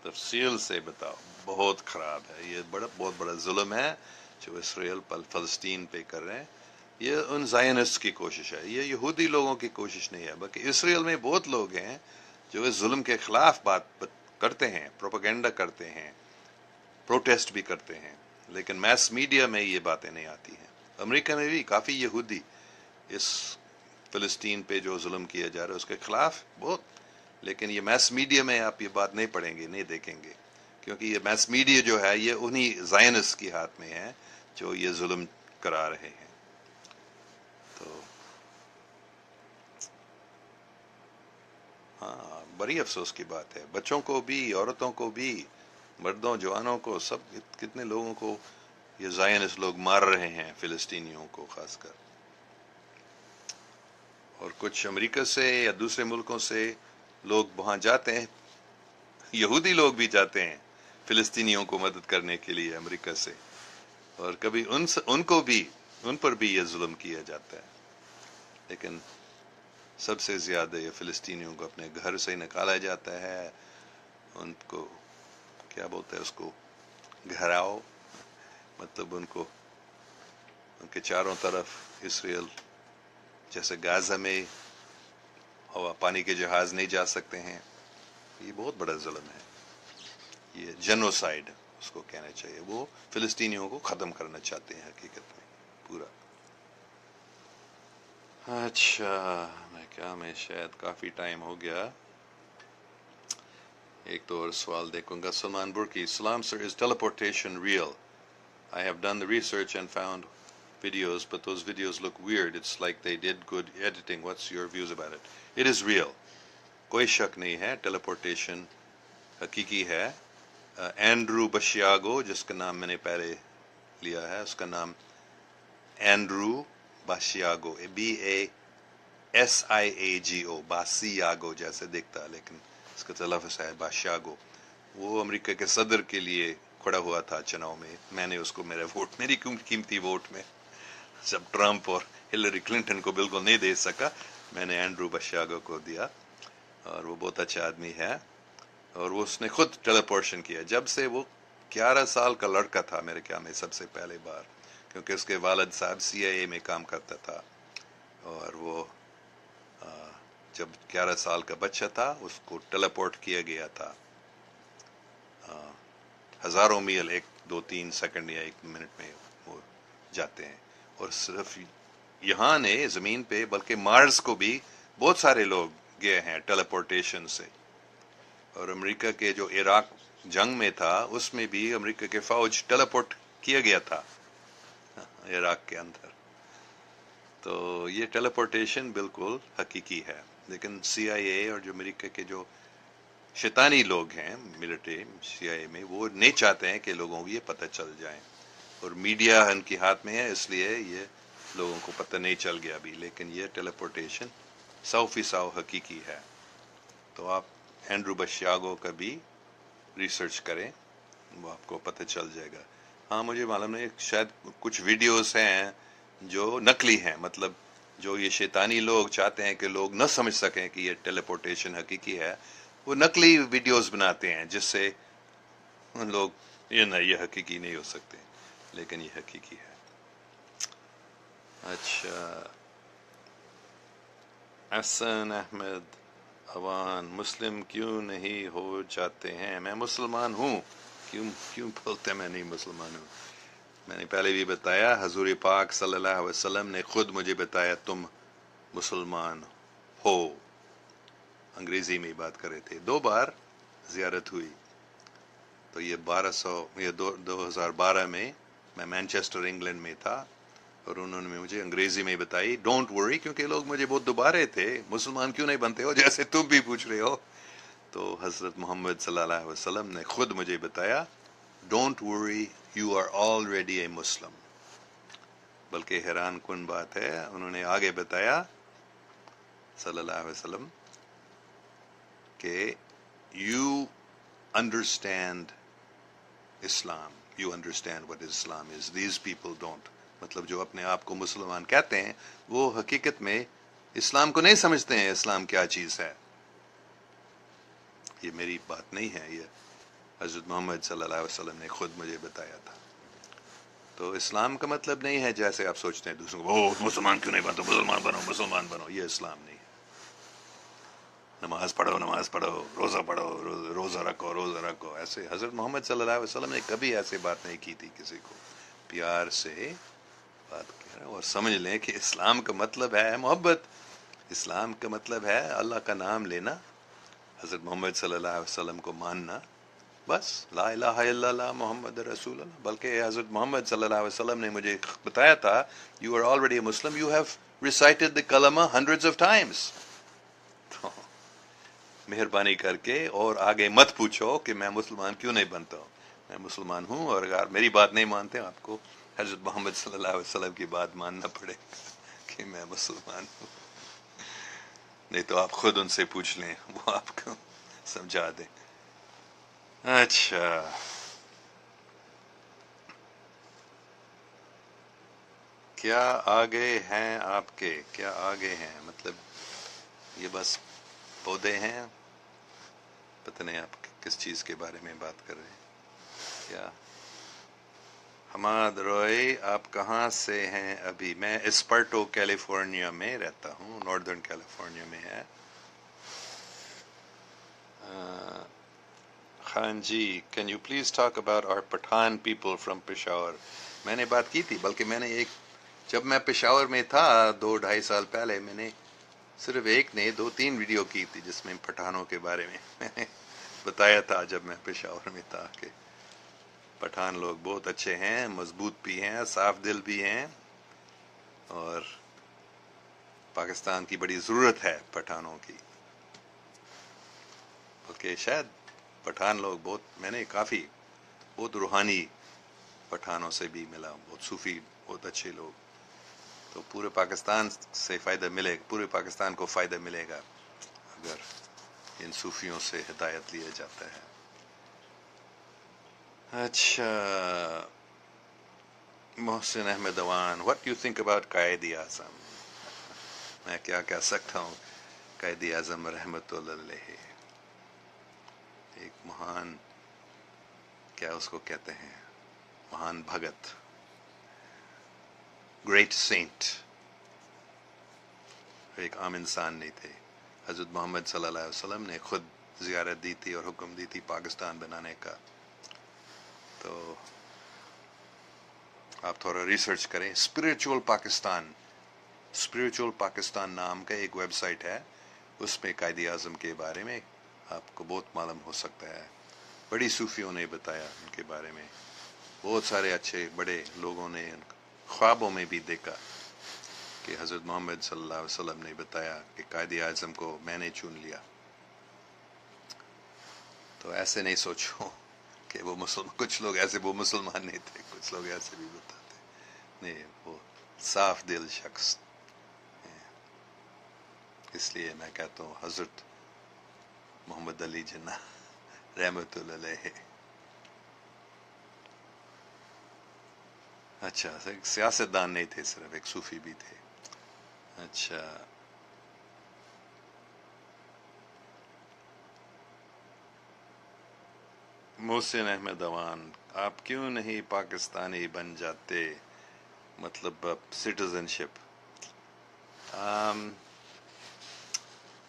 تفصیل سے بتاؤ. بہت خراب ہے یہ، بہت بڑا ظلم ہے جو اسرائیل فلسطین پہ کر رہے ہیں. یہ ان زائنسٹ کی کوشش ہے، یہ یہودی لوگوں کی کوشش نہیں ہے، بلکہ اسرائیل میں بہت لوگ ہیں جو اس ظلم کے خلاف بات کرتے ہیں، پروپیگنڈا کرتے ہیں، پروٹیسٹ بھی کرتے ہیں، لیکن میس میڈیا میں یہ باتیں نہیں آتی ہیں. امریکہ میں بھی کافی یہودی اس فلسطین پہ جو ظلم کیا جا رہا ہے اس کے خلاف بہت، لیکن یہ میس میڈیا میں آپ یہ بات نہیں پڑھیں گے، نہیں دیکھیں گے، کیونکہ یہ میس میڈیا جو ہے یہ انہی زائنس کی ہاتھ میں ہے جو یہ ظلم کرا رہے ہیں. تو ہاں، بڑی افسوس کی بات ہے. بچوں کو بھی، عورتوں کو بھی، مردوں جوانوں کو، سب کتنے لوگوں کو یہ زائنس لوگ مار رہے ہیں، فلسطینیوں کو خاص کر. اور کچھ امریکہ سے یا دوسرے ملکوں سے لوگ وہاں جاتے ہیں، یہودی لوگ بھی جاتے ہیں فلسطینیوں کو مدد کرنے کے لیے امریکہ سے، اور کبھی ان کو بھی، ان پر بھی یہ ظلم کیا جاتا ہے. لیکن سب سے زیادہ یہ فلسطینیوں کو اپنے گھر سے نکالا جاتا ہے. ان کو کیا بولتے ہیں اس کو، گھراؤ، مطلب ان کو ان کے چاروں طرف اسرائیل، جیسے غازہ میں ہوا پانی کے جہاز نہیں جا سکتے ہیں. یہ بہت بڑا ظلم ہے، یہ جنوسائیڈ اس کو کہنا چاہیے. وہ فلسطینیوں کو ختم کرنا چاہتے ہیں حقیقت میں پورا. اچھا، میں شاید کافی ٹائم ہو گیا. ایک تو اور سوال دیکھوں گا. سلمان برکی، سلام سر، از ٹیلیپورٹیشن real? I have done the research and found videos, but those videos look weird. It's like they did good editing. What's your views about it? It is real. کوئی شک نہیں ہے، ٹیلیپورٹیشن حقیقی ہے. اینڈرو بشیاگو، جس کا نام میں نے پہلے لیا ہے، اس کا نام اینڈرو باشیاگو، BASIAGO، باسیاگو جیسے دکھتا ہے، لیکن اس کا تلفظ ہے باشیاگو. وہ امریکہ کے صدر کے لیے کھڑا ہوا تھا چناؤ میں، میں نے اس کو میرا ووٹ، میری قیمتی ووٹ میں، جب ٹرمپ اور ہلری کلنٹن کو بالکل نہیں دے سکا، میں نے اینڈرو بشاگو کو دیا، اور وہ بہت اچھا آدمی ہے، اور وہ اس نے خود ٹیلی پورشن کیا، جب سے وہ 11 سال کا لڑکا تھا میرے خیال میں سب سے پہلے بار، کیونکہ اس کے والد صاحب CIA میں کام کرتا تھا، اور وہ جب 11 سال کا بچہ تھا اس کو ٹیلی پورٹ کیا گیا تھا، ہزاروں میل 1 2 3 سیکنڈ یا 1 منٹ میں وہ جاتے ہیں، اور صرف یہاں نے زمین پہ بلکہ مارس کو بھی بہت سارے لوگ گئے ہیں ٹیلی پورٹیشن سے، اور امریکہ کے جو عراق جنگ میں تھا اس میں بھی امریکہ کے فوج ٹیلی پورٹ کیا گیا تھا عراق کے اندر، تو یہ ٹیلی پورٹیشن بالکل حقیقی ہے، لیکن CIA اور جو امریکہ کے جو شیطانی لوگ ہیں ملٹری CIA میں، وہ نہیں چاہتے ہیں کہ لوگوں کو یہ پتہ چل جائے، اور میڈیا ان کے ہاتھ میں ہے، اس لیے یہ لوگوں کو پتہ نہیں چل گیا ابھی، لیکن یہ ٹیلی پورٹیشن 100% حقیقی ہے، تو آپ اینڈرو بشیاگو کا بھی ریسرچ کریں، وہ آپ کو پتہ چل جائے گا۔ ہاں مجھے معلوم نہیں، شاید کچھ ویڈیوز ہیں جو نقلی ہیں، مطلب جو یہ شیطانی لوگ چاہتے ہیں کہ لوگ نہ سمجھ سکیں کہ یہ ٹیلی پورٹیشن حقیقی ہے، وہ نقلی ویڈیوز بناتے ہیں جس سے لوگ یہ حقیقی نہیں ہو سکتے، لیکن یہ حقیقی ہے۔ اچھا، حسن احمد اوان، مسلم کیوں نہیں ہو جاتے ہیں؟ میں مسلمان ہوں، کیوں بولتے میں نہیں مسلمان ہوں؟ میں نے پہلے بھی بتایا، حضور پاک صلی اللہ علیہ وسلم نے خود مجھے بتایا تم مسلمان ہو، انگریزی میں بات کر رہے تھے، 2 بار زیارت ہوئی، تو یہ 2012 میں مینچسٹر انگلینڈ میں تھا، اور انہوں نے مجھے انگریزی میں بتائی ڈونٹ وری، کیونکہ لوگ مجھے بہت دوبارے تھے، مسلمان کیوں نہیں بنتے ہو، جیسے تم بھی پوچھ رہے ہو، تو حضرت محمد صلی اللہ علیہ وسلم نے خود مجھے بتایا don't worry you are already a Muslim, بلکہ حیران کن بات ہے انہوں نے آگے بتایا صلی اللہ علیہ وسلم کہ you understand Islam, you understand what Islam is, these people don't, مطلب جو اپنے آپ کو مسلمان کہتے ہیں وہ حقیقت میں اسلام کو نہیں سمجھتے ہیں، اسلام کیا چیز ہے، یہ میری بات نہیں ہے، یہ حضرت محمد صلی اللہ علیہ وسلم نے خود مجھے بتایا تھا۔ تو اسلام کا مطلب نہیں ہے جیسے آپ سوچتے ہیں دوسروں کو مسلمان کیوں نہیں بنتے، مسلمان بنو، یہ اسلام نہیں ہے۔ نماز پڑھو، روزہ رکھو، ایسے حضرت محمد صلی اللہ علیہ وسلم نے کبھی ایسے بات نہیں کی تھی کسی کو، پیار سے بات کر، اور سمجھ لیں کہ اسلام کا مطلب ہے محبت، اسلام کا مطلب ہے اللہ کا نام لینا، حضرت محمد صلی اللہ علیہ وسلم کو ماننا، بس لا الہ الا اللہ محمد رسول اللہ، بلکہ حضرت محمد صلی اللہ علیہ وسلم نے مجھے بتایا تھا you are already a Muslim, you have recited the kalma hundreds of Times, مہربانی کر کے اور آگے مت پوچھو کہ میں مسلمان کیوں نہیں بنتا ہوں، میں مسلمان ہوں، اور اگر میری بات نہیں مانتے آپ کو حضرت محمد صلی اللہ علیہ وسلم کی بات ماننا پڑے کہ میں مسلمان ہوں، نہیں تو آپ خود ان سے پوچھ لیں، وہ آپ کو سمجھا دیں۔ اچھا، کیا آگے ہیں آپ کے، کیا آگے ہیں مطلب یہ بس پودے ہیں، پتہ نہیں آپ کس چیز کے بارے میں بات کر رہے ہیں کیا؟ حماد روئے، آپ کہاں سے ہیں ابھی؟ میں اسپرٹو کیلیفورنیا میں رہتا ہوں، ناردرن کیلیفورنیا میں ہے۔ Khan ji, can you please talk about اور پٹھان پیپل فرام پشاور؟ میں نے بات کی تھی، بلکہ میں نے جب میں پشاور میں تھا 2 ڈھائی سال پہلے، میں نے صرف ایک نہیں 2 3 ویڈیو کی تھی جس میں پٹھانوں کے بارے میں نے بتایا تھا، جب میں پشاور میں تھا، کہ پٹھان لوگ بہت اچھے ہیں، مضبوط بھی ہیں، صاف دل بھی ہیں، اور پاکستان کی بڑی ضرورت ہے پٹھانوں کی، بلکہ شاید پٹھان لوگ میں نے بہت روحانی پٹھانوں سے بھی ملا، بہت صوفی، بہت اچھے لوگ، تو پورے پاکستان سے فائدہ ملے گا، پورے پاکستان کو فائدہ ملے گا اگر ان صوفیوں سے ہدایت لیا جاتا ہے۔ اچھا، محسن Ahmad Awan, what do you think about Quaid Azam? میں کیا کہہ سکتا ہوں؟ قائد اعظم رحمت اللہ علیہ ایک مہان، کیا اس کو کہتے ہیں، مہان بھگت، گریٹ سینٹ، ایک عام انسان نہیں تھے. حضرت محمد صلی اللہ علیہ وسلم نے خود زیارت دی تھی اور حکم دی تھی پاکستان بنانے کا. تو آپ تھوڑا ریسرچ کریں. اسپریچول پاکستان نام کا ایک ویب سائٹ ہے، اس میں قائد اعظم کے بارے میں آپ کو بہت معلوم ہو سکتا ہے. بڑی صوفیوں نے بتایا ان کے بارے میں، بہت سارے اچھے بڑے لوگوں نے خوابوں میں بھی دیکھا کہ حضرت محمد صلی اللہ علیہ وسلم نے بتایا کہ قائد اعظم کو میں نے چن لیا. تو ایسے نہیں سوچو کہ وہ کچھ لوگ ایسے وہ مسلمان نہیں تھے، کچھ لوگ ایسے بھی بتاتے نہیں، وہ صاف دل شخص. اس لیے میں کہتا ہوں حضرت محمد علی جناح رحمت اللہ علیہ. اچھا، ایک سیاست دان نہیں تھے، صرف ایک صوفی بھی تھے. اچھا، محسن احمد اوان، آپ کیوں نہیں پاکستانی بن جاتے، مطلب سٹیزن شپ؟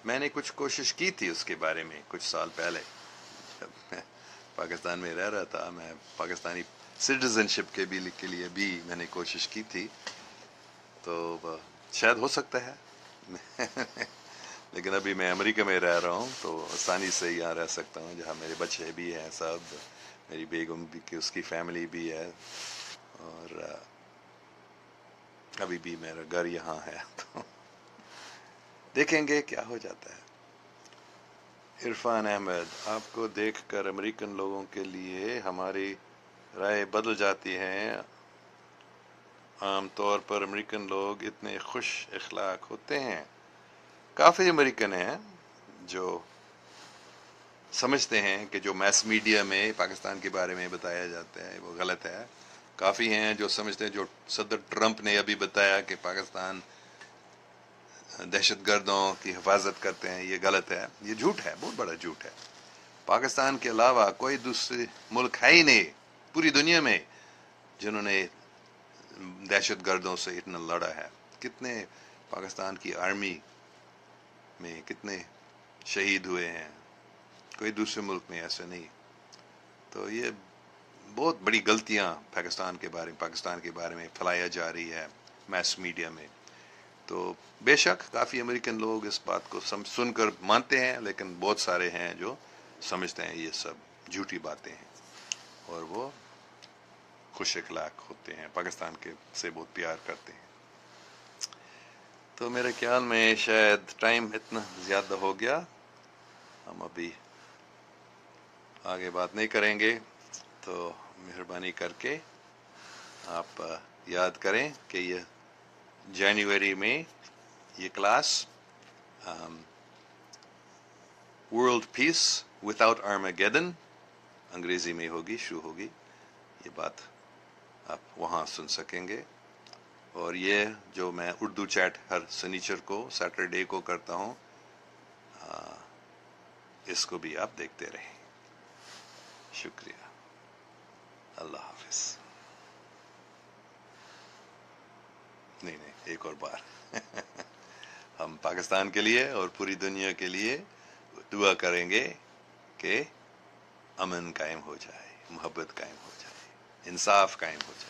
میں نے کچھ کوشش کی تھی اس کے بارے میں کچھ سال پہلے، جب میں پاکستان میں رہ رہا تھا. میں پاکستانی سٹیزن شپ کے لیے بھی میں نے کوشش کی تھی. تو شاید ہو سکتا ہے لیکن ابھی میں امریکہ میں رہ رہا ہوں تو آسانی سے یہاں رہ سکتا ہوں، جہاں میرے بچے بھی ہیں سب، میری بیگم بھی، کہ اس کی فیملی بھی ہے، اور ابھی بھی میرا گھر یہاں ہے. تو دیکھیں گے کیا ہو جاتا ہے. عرفان احمد، آپ کو دیکھ کر امریکن لوگوں کے لیے ہماری رائے بدل جاتی ہے. عام طور پر امریکن لوگ اتنے خوش اخلاق ہوتے ہیں. کافی امریکن ہیں جو سمجھتے ہیں کہ جو میس میڈیا میں پاکستان کے بارے میں بتایا جاتا ہے وہ غلط ہے. کافی ہیں جو سمجھتے ہیں جو صدر ٹرمپ نے ابھی بتایا کہ پاکستان دہشت گردوں کی حفاظت کرتے ہیں، یہ غلط ہے، یہ جھوٹ ہے، بہت بڑا جھوٹ ہے. پاکستان کے علاوہ کوئی دوسرے ملک ہے ہی نہیں پوری دنیا میں جنہوں نے دہشت گردوں سے اتنا لڑا ہے. کتنے پاکستان کی آرمی میں کتنے شہید ہوئے ہیں، کوئی دوسرے ملک میں ایسا نہیں. تو یہ بہت بڑی غلطیاں پاکستان کے بارے میں پھیلایا جا رہی ہے میس میڈیا میں. تو بے شک کافی امریکن لوگ اس بات کو سن کر مانتے ہیں، لیکن بہت سارے ہیں جو سمجھتے ہیں یہ سب جھوٹی باتیں ہیں، اور وہ خوش اخلاق ہوتے ہیں، پاکستان کے سے بہت پیار کرتے ہیں. تو میرے خیال میں شاید ٹائم اتنا زیادہ ہو گیا، ہم ابھی آگے بات نہیں کریں گے. تو مہربانی کر کے آپ یاد کریں کہ یہ جنوری میں یہ کلاس ورلڈ پیس وداؤٹ آرمیگیڈن انگریزی میں ہوگی، شروع ہوگی. یہ بات آپ وہاں سن سکیں گے. اور یہ جو میں اردو چیٹ ہر سنیچر کو سیٹرڈے کو کرتا ہوں، اس کو بھی آپ دیکھتے رہیں. شکریہ. اللہ حافظ. نہیں ایک اور بار ہم پاکستان کے لیے اور پوری دنیا کے لیے دعا کریں گے کہ امن قائم ہو جائے، محبت قائم ہو جائے، انصاف قائم ہو جائے.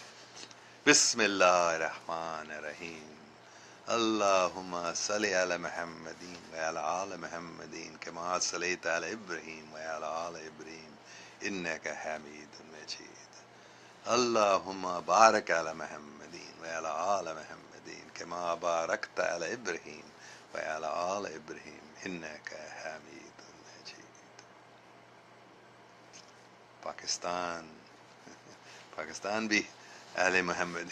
بسم اللہ الرحمن الرحیم. اللہم صلی علی محمد وعلی آل محمد کما صلیت علی ابراہیم وعلی آل ابراہیم انک حمید مجید. اللہم بارک علی محمد وعلی آل محمد کما بارکت علی ابراہیم وعلی آل ابراہیم انک حمید مجید. پاکستان بھی اہل محمد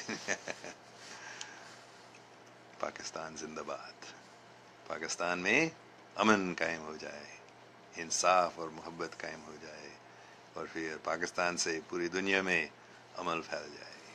پاکستان زندہ باد. پاکستان میں امن قائم ہو جائے، انصاف اور محبت قائم ہو جائے، اور پھر پاکستان سے پوری دنیا میں عمل پھیل جائے.